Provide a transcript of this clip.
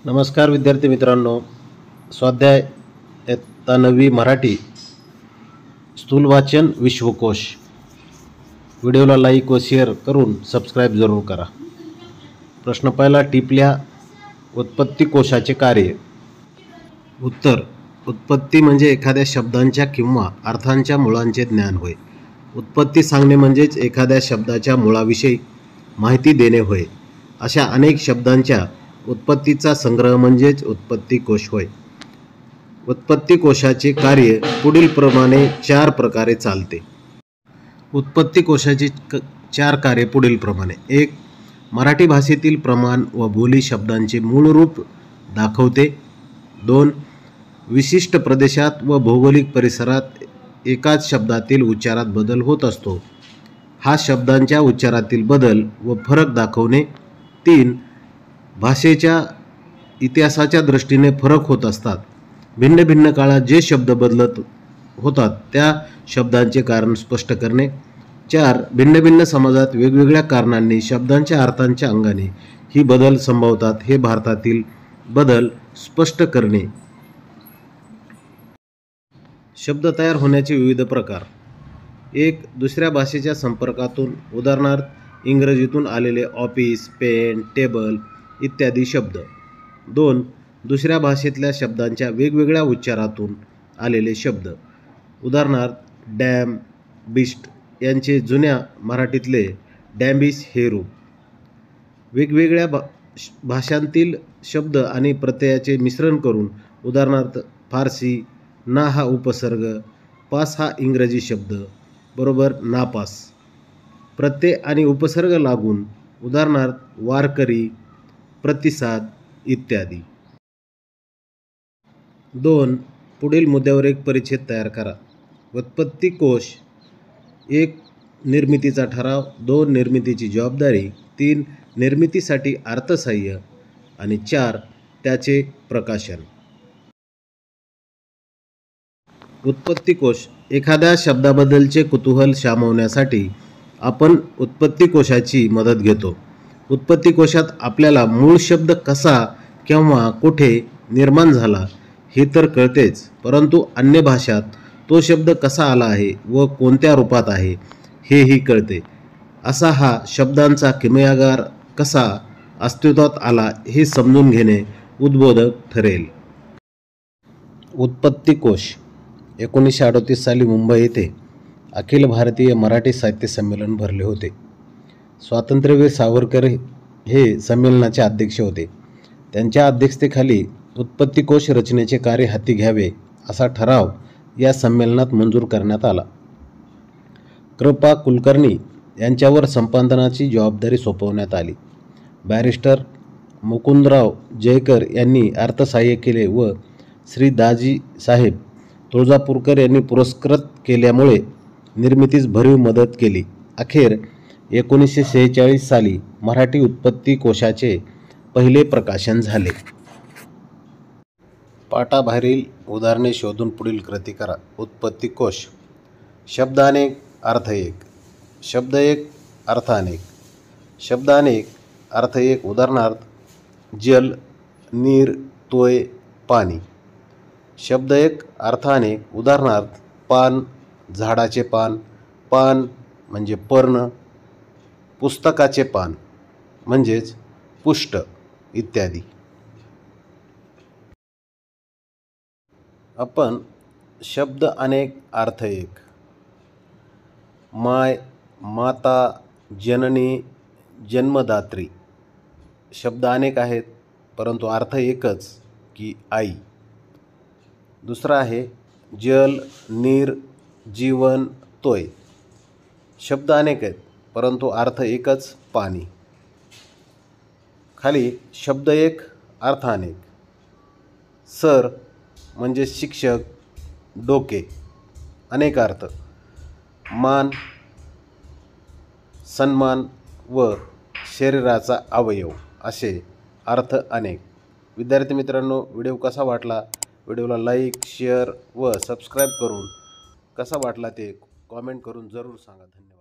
नमस्कार विद्यार्थी मित्रांनो, स्वाध्याय इयत्ता 9वी मराठी स्थूल वाचन विश्वकोश व्हिडिओला लाईक व शेअर करून सबस्क्राईब जरूर करा। प्रश्न पहिला, टिपल्या उत्पत्ती कोशाचे कार्य। उत्तर, उत्पत्ती म्हणजे एखाद्या शब्दांच्या किंवा अर्थांच्या मुळांचे ज्ञान होय। उत्पत्ती सांगणे म्हणजेच एखाद्या शब्दाच्या मुळाविषयी माहिती देणे होय। अशा अनेक शब्दांच्या उत्पत्तीचा संग्रह म्हणजेच उत्पत्ती कोश होय। उत्पत्ती कोशाचे कार्य पुढील प्रमाणे 4 प्रकारे चालते। उत्पत्ती कोशाची 4 कार्ये पुढील प्रमाणे: 1. मराठी भाषेतील प्रमाण व बोली शब्दांचे मूळ रूप दाखवते। 2. विशिष्ट प्रदेशात व भौगोलिक परिसरात एकाच शब्दातील उच्चारात बदल होत असतो, हा शब्दांच्या उच्चारातील बदल व फरक दाखवणे। 3. भाषेच्या इतिहासाच्या दृष्टीने फरक होत असतात, भिन्न भिन्न काळात जे शब्द बदलत होतात त्या शब्दांचे कारण स्पष्ट करणे। 4. भिन्न भिन्न समाजात वेगवेगळ्या कारणांनी शब्दांच्या अर्थांच्या अंगाने ही बदल संभवतात, हे भारतातील बदल स्पष्ट करणे। शब्द तयार होण्याचे विविध प्रकार: 1. दुसऱ्या भाषेच्या संपर्कातून, उदाहरणार्थ इंग्रजीतून आलेले ऑफिस, पेन, टेबल इत्यादी शब्द। 2. दुसऱ्या भाषेतल्या शब्दांच्या वेगवेगळ्या उच्चारातून आलेले शब्द, उदाहरणार्थ डॅम, बिस्ट यांचे जुन्या मराठीतले डॅम्बिस हे रूप। वेगवेगळ्या भाषांतील शब्द आणि प्रत्ययाचे मिश्रण करून, उदाहरणार्थ फारसी, ना हा उपसर्ग, पास हा इंग्रजी शब्द बरोबर नापास। प्रत्यय आणि उपसर्ग लागून, उदाहरणार्थ वारकरी, प्रतिसाद इत्यादी। 2. पुढील मुद्द्यावर एक परिच्छेद तयार करा. उत्पत्ती कोश: 1. निर्मितीचा ठराव, 2. निर्मितीची जबाबदारी, 3. निर्मितीसाठी अर्थसहाय्य आणि 4. त्याचे प्रकाशन। उत्पत्ती कोश: एखाद्या शब्दाबद्दलचे कुतूहल शमवण्यासाठी आपण उत्पत्ती कोशाची मदत घेतो। उत्पत्ती कोशात आपल्याला मूळ शब्द कसा, केव्हा, कुठे निर्माण झाला हे तर कळतेच, परंतु अन्य भाषात तो शब्द कसा आला आहे व कोणत्या रूपात आहे हेही कळते। असा हा शब्दांचा किमयागार कसा अस्तित्वात आला हे समजून घेणे उद्बोधक ठरेल। उत्पत्ती कोश: 1938 साली मुंबई येथे अखिल भारतीय मराठी साहित्य संमेलन भरले होते। स्वातंत्र्यवीर सावरकर हे संमेलनाचे अध्यक्ष होते। त्यांच्या अध्यक्षतेखाली उत्पत्ती कोश रचनेचे कार्य हाती घ्यावे असा ठराव या संमेलनात मंजूर करण्यात आला। कृ. कुलकर्णी यांच्यावर संपादनाची जबाबदारी सोपवण्यात आली। बॅरिस्टर मुकुंदराव जयकर यांनी अर्थसहाय्य केले व श्री दाजी साहेब तुळजापूरकर यांनी पुरस्कृत केल्यामुळे निर्मितीस भरीव मदत केली। अखेर 1946 साली मराठी उत्पत्ती कोशाचे पहिले प्रकाशन झाले। पाठाबाहेरील उदाहरणे शोधून पुढील कृती करा. उत्पत्ती कोश: शब्द अनेक, अर्थ एक. शब्द एक, अर्थ अनेक. शब्द अनेक, अर्थ एक. उदाहरणार्थ जल, नीर, तोय, पाणी. शब्द एक, अर्थ अनेक. उदाहरणार्थ पान, झाडाचे पान, पान म्हणजे पर्ण, पुस्तकाचे पान म्हणजेच पुष्ट इत्यादी। आपण शब्द अनेक, अर्थ एक. माय, माता, जननी, जन्मदात्री शब्द अनेक आहेत, परंतु अर्थ एकच की आई. दुसरा आहे जल, नीर, जीवन, तोय शब्द अनेक आहेत, परंतु अर्थ एकच पाणी. खाली शब्द एक, अर्थ अनेक. सर म्हणजे शिक्षक, डोके अनेक अर्थ, मान, सन्मान व शरीराचा अवयव असे अर्थ अनेक. विद्यार्थी मित्रांनो, व्हिडिओ कसा वाटला? व्हिडिओला लाईक, शेअर व सबस्क्राईब करून कसा वाटला ते कॉमेंट करून जरूर सांगा. धन्यवाद.